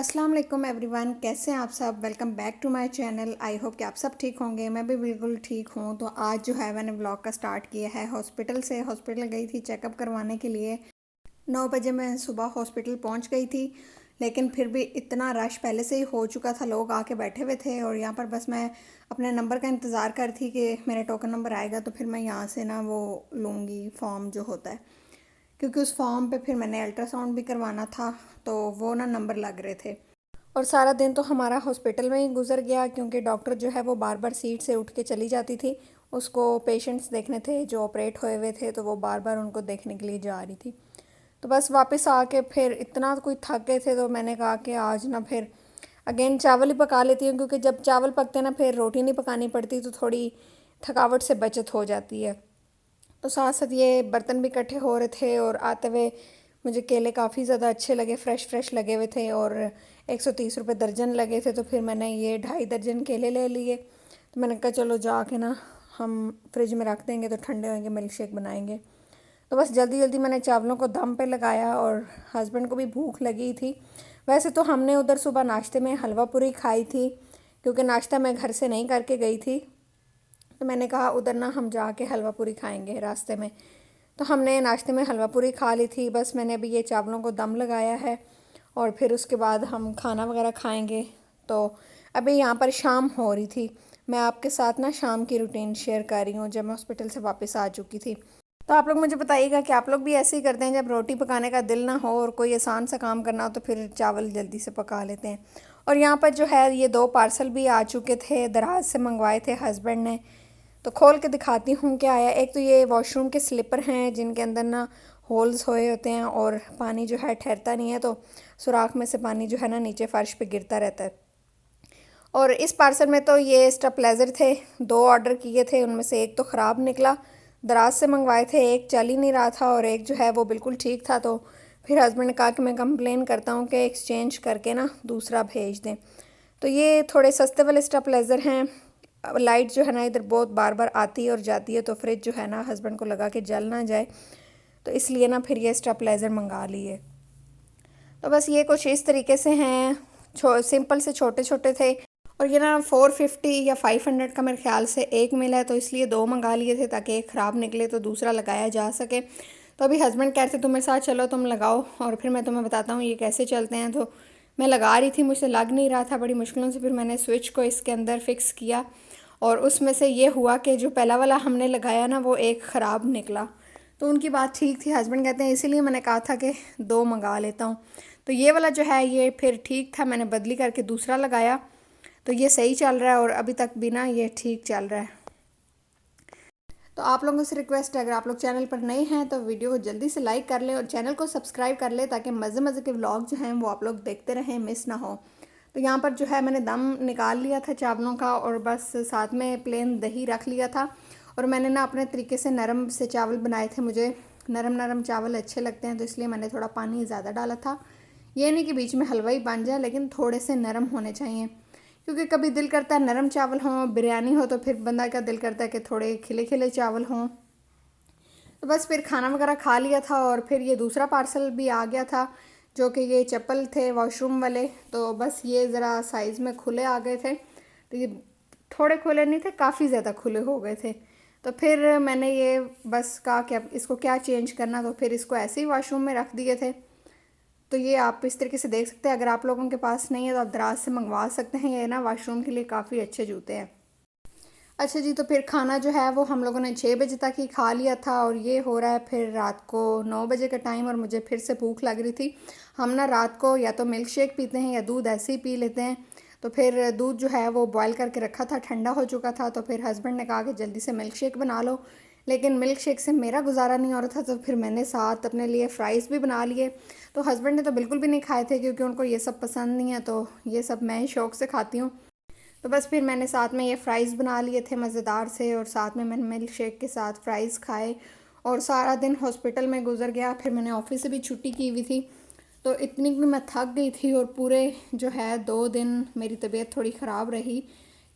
अस्सलाम वालेकुम एवरीवन, कैसे हैं आप सब। Welcome back to my channel. I hope कि आप सब ठीक होंगे। मैं भी बिल्कुल ठीक हूँ। तो आज जो है मैंने व्लॉग का स्टार्ट किया है हॉस्पिटल से। हॉस्पिटल गई थी चेकअप करवाने के लिए। 9 बजे मैं सुबह हॉस्पिटल पहुँच गई थी, लेकिन फिर भी इतना रश पहले से ही हो चुका था, लोग आके बैठे हुए थे और यहाँ पर बस मैं अपने नंबर का इंतज़ार कर थी कि मेरा टोकन नंबर आएगा तो फिर मैं यहाँ से ना वो लूँगी फॉर्म जो होता है, क्योंकि उस फॉर्म पे फिर मैंने अल्ट्रासाउंड भी करवाना था, तो वो ना नंबर लग रहे थे। और सारा दिन तो हमारा हॉस्पिटल में ही गुजर गया, क्योंकि डॉक्टर जो है वो बार बार सीट से उठ के चली जाती थी। उसको पेशेंट्स देखने थे जो ऑपरेट हुए हुए थे, तो वो बार बार उनको देखने के लिए जा रही थी। तो बस वापस आके फिर इतना कोई थक गए थे, तो मैंने कहा कि आज ना फिर अगेन चावल ही पका लेती हूँ, क्योंकि जब चावल पकते ना फिर रोटी नहीं पकानी पड़ती, तो थोड़ी थकावट से बचत हो जाती है। तो साथ साथ ये बर्तन भी इकट्ठे हो रहे थे, और आते हुए मुझे केले काफ़ी ज़्यादा अच्छे लगे, फ़्रेश फ़्रेश लगे हुए थे और 130 रुपये दर्जन लगे थे। तो फिर मैंने ये 2.5 दर्जन केले ले लिए। तो मैंने कहा चलो जाके ना हम फ्रिज में रख देंगे, तो ठंडे होंगे, मिल्क शेक बनाएंगे। तो बस जल्दी जल्दी मैंने चावलों को दम पे लगाया, और हस्बैंड को भी भूख लगी थी। वैसे तो हमने उधर सुबह नाश्ते में हलवा पूरी खाई थी, क्योंकि नाश्ता मैं घर से नहीं करके गई थी। तो मैंने कहा उधर ना हम जाके हलवा पूरी खाएंगे रास्ते में। तो हमने नाश्ते में हलवा पूरी खा ली थी। बस मैंने अभी ये चावलों को दम लगाया है, और फिर उसके बाद हम खाना वगैरह खाएंगे। तो अभी यहाँ पर शाम हो रही थी। मैं आपके साथ ना शाम की रूटीन शेयर कर रही हूँ, जब मैं हॉस्पिटल से वापस आ चुकी थी। तो आप लोग मुझे बताइएगा कि आप लोग भी ऐसे ही करते हैं, जब रोटी पकाने का दिल ना हो और कोई आसान सा काम करना हो तो फिर चावल जल्दी से पका लेते हैं। और यहाँ पर जो है ये 2 पार्सल भी आ चुके थे, दराज से मंगवाए थे हस्बैंड ने। तो खोल के दिखाती हूँ क्या आया। एक तो ये वॉशरूम के स्लिपर हैं, जिनके अंदर ना होल्स हुए होते हैं और पानी जो है ठहरता नहीं है, तो सुराख में से पानी जो है ना नीचे फर्श पे गिरता रहता है। और इस पार्सल में तो ये स्टेबलाइज़र थे, 2 ऑर्डर किए थे, उनमें से एक तो ख़राब निकला। दराज से मंगवाए थे, एक चल ही नहीं रहा था और एक जो है वो बिल्कुल ठीक था। तो फिर हस्बैंड ने कहा कि मैं कंप्लेन करता हूँ कि एक्सचेंज करके ना दूसरा भेज दें। तो ये थोड़े सस्ते वाले स्टेबलाइज़र हैं। लाइट जो है ना इधर बहुत बार बार आती है और जाती है, तो फ्रिज जो है ना हस्बैंड को लगा कि जल ना जाए, तो इसलिए ना फिर ये स्टेबलाइज़र मंगा लिए। तो बस ये कुछ इस तरीके से हैं, सिंपल से छोटे छोटे थे। और ये ना 450 या 500 का मेरे ख्याल से एक मिला है, तो इसलिए 2 मंगा लिए थे, ताकि एक ख़राब निकले तो दूसरा लगाया जा सके। तो अभी हस्बैंड कह रहे थे तुम मेरे साथ चलो, तुम लगाओ और फिर मैं तुम्हें बताता हूँ ये कैसे चलते हैं। तो मैं लगा रही थी, मुझसे लग नहीं रहा था बड़ी मुश्किलों से। फिर मैंने स्विच को इसके अंदर फ़िक्स किया, और उसमें से ये हुआ कि जो पहला वाला हमने लगाया ना वो एक ख़राब निकला। तो उनकी बात ठीक थी, हस्बैंड कहते हैं इसीलिए मैंने कहा था कि 2 मंगा लेता हूँ। तो ये वाला जो है ये फिर ठीक था, मैंने बदली करके दूसरा लगाया, तो ये सही चल रहा है और अभी तक भी ना ये ठीक चल रहा है। तो आप लोगों से रिक्वेस्ट है, अगर आप लोग चैनल पर नए हैं तो वीडियो को जल्दी से लाइक कर लें और चैनल को सब्सक्राइब कर लें, ताकि मज़े मज़े के व्लॉग जो हैं वो आप लोग देखते रहें, मिस ना हो। तो यहाँ पर जो है मैंने दम निकाल लिया था चावलों का, और बस साथ में प्लेन दही रख लिया था। और मैंने ना अपने तरीके से नरम से चावल बनाए थे, मुझे नरम नरम चावल अच्छे लगते हैं, तो इसलिए मैंने थोड़ा पानी ज़्यादा डाला था। ये नहीं कि बीच में हलवा ही बन जाए, लेकिन थोड़े से नरम होने चाहिए, क्योंकि कभी दिल करता है नरम चावल हों, बिरयानी हो तो फिर बंदा का दिल करता है कि थोड़े खिले खिले चावल हों। तो बस फिर खाना वगैरह खा लिया था, और फिर ये दूसरा पार्सल भी आ गया था, जो कि ये चप्पल थे वॉशरूम वाले। तो बस ये ज़रा साइज़ में खुले आ गए थे, तो ये थोड़े खुले नहीं थे, काफ़ी ज़्यादा खुले हो गए थे। तो फिर मैंने ये बस कहा कि अब इसको क्या चेंज करना, तो फिर इसको ऐसे ही वॉशरूम में रख दिए थे। तो ये आप इस तरीके से देख सकते हैं। अगर आप लोगों के पास नहीं है तो आप दराज से मंगवा सकते हैं, ये ना वॉशरूम के लिए काफ़ी अच्छे जूते हैं। अच्छा जी, तो फिर खाना जो है वो हम लोगों ने 6 बजे तक ही खा लिया था, और ये हो रहा है फिर रात को 9 बजे का टाइम, और मुझे फिर से भूख लग रही थी। हम ना रात को या तो मिल्क शेक पीते हैं या दूध ऐसे ही पी लेते हैं। तो फिर दूध जो है वो बॉयल करके रखा था, ठंडा हो चुका था, तो फिर हस्बैंड ने कहा कि जल्दी से मिल्क शेक बना लो। लेकिन मिल्क शेक से मेरा गुजारा नहीं हो रहा था, तो फिर मैंने साथ अपने लिए फ़्राइज़ भी बना लिए। तो हस्बैंड ने तो बिल्कुल भी नहीं खाए थे, क्योंकि उनको ये सब पसंद नहीं है, तो ये सब मैं ही शौक़ से खाती हूँ। तो बस फिर मैंने साथ में ये फ़्राइज़ बना लिए थे मज़ेदार से, और साथ में मैंने मिल्क शेक के साथ फ़्राइज़ खाए। और सारा दिन हॉस्पिटल में गुजर गया। फिर मैंने ऑफिस से भी छुट्टी की हुई थी, तो इतनी कि मैं थक गई थी, और पूरे जो है 2 दिन मेरी तबीयत थोड़ी ख़राब रही,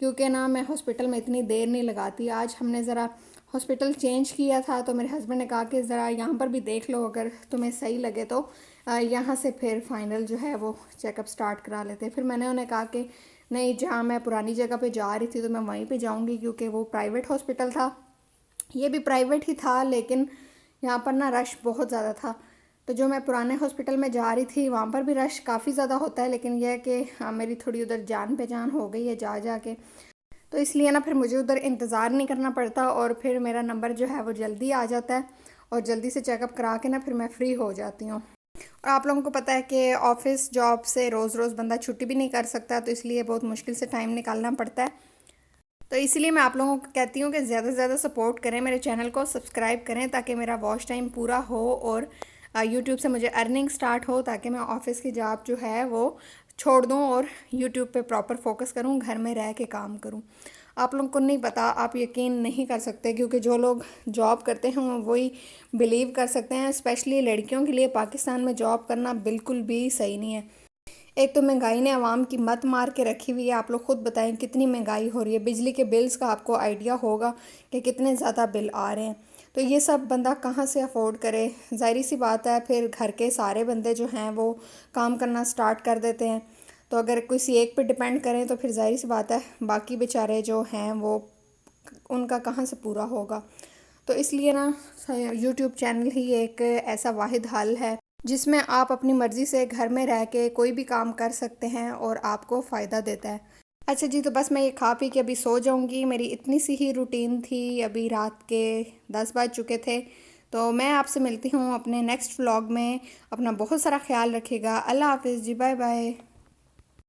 क्योंकि ना मैं हॉस्पिटल में इतनी देर नहीं लगाती। आज हमने ज़रा हॉस्पिटल चेंज किया था, तो मेरे हस्बैंड ने कहा कि ज़रा यहाँ पर भी देख लो, अगर तुम्हें सही लगे तो यहाँ से फिर फाइनल जो है वो चेकअप स्टार्ट करा लेते हैं। फिर मैंने उन्हें कहा कि नहीं, जहाँ मैं पुरानी जगह पे जा रही थी तो मैं वहीं पे जाऊँगी, क्योंकि वो प्राइवेट हॉस्पिटल था, ये भी प्राइवेट ही था, लेकिन यहाँ पर ना रश बहुत ज़्यादा था। तो जो मैं पुराने हॉस्पिटल में जा रही थी वहाँ पर भी रश काफ़ी ज़्यादा होता है, लेकिन यह है कि मेरी थोड़ी उधर जान पहचान हो गई है जा जा के, तो इसलिए ना फिर मुझे उधर इंतज़ार नहीं करना पड़ता और फिर मेरा नंबर जो है वो जल्दी आ जाता है और जल्दी से चेकअप करा के ना फिर मैं फ्री हो जाती हूँ। और आप लोगों को पता है कि ऑफिस जॉब से रोज़ रोज़ बंदा छुट्टी भी नहीं कर सकता, तो इसलिए बहुत मुश्किल से टाइम निकालना पड़ता है। तो इसीलिए मैं आप लोगों को कहती हूँ कि ज़्यादा से ज़्यादा सपोर्ट करें, मेरे चैनल को सब्सक्राइब करें ताकि मेरा वॉच टाइम पूरा हो और यूट्यूब से मुझे अर्निंग स्टार्ट हो, ताकि मैं ऑफिस की जॉब जो है वो छोड़ दूँ और यूट्यूब पे प्रॉपर फोकस करूँ, घर में रह के काम करूँ। आप लोगों को नहीं पता, आप यकीन नहीं कर सकते, क्योंकि जो लोग जॉब करते हैं वही बिलीव कर सकते हैं। स्पेशली लड़कियों के लिए पाकिस्तान में जॉब करना बिल्कुल भी सही नहीं है। एक तो महंगाई ने आवाम की मत मार के रखी हुई है, आप लोग खुद बताएं कितनी महंगाई हो रही है। बिजली के बिल्स का आपको आइडिया होगा कि कितने ज़्यादा बिल आ रहे हैं, तो ये सब बंदा कहाँ से अफोर्ड करे। ज़ाहिर सी बात है, फिर घर के सारे बंदे जो हैं वो काम करना स्टार्ट कर देते हैं, तो अगर किसी एक पे डिपेंड करें तो फिर ज़ाहिर सी बात है बाकी बेचारे जो हैं वो उनका कहाँ से पूरा होगा। तो इसलिए ना यूट्यूब चैनल ही एक ऐसा वाहिद हल है जिसमें आप अपनी मर्ज़ी से घर में रह के कोई भी काम कर सकते हैं और आपको फ़ायदा देता है। अच्छा जी, तो बस मैं ये खा पी के अभी सो जाऊंगी, मेरी इतनी सी ही रूटीन थी। अभी रात के 10 बज चुके थे, तो मैं आपसे मिलती हूँ अपने नेक्स्ट व्लॉग में। अपना बहुत सारा ख्याल रखिएगा। अल्लाह हाफिज़ जी, बाय बाय।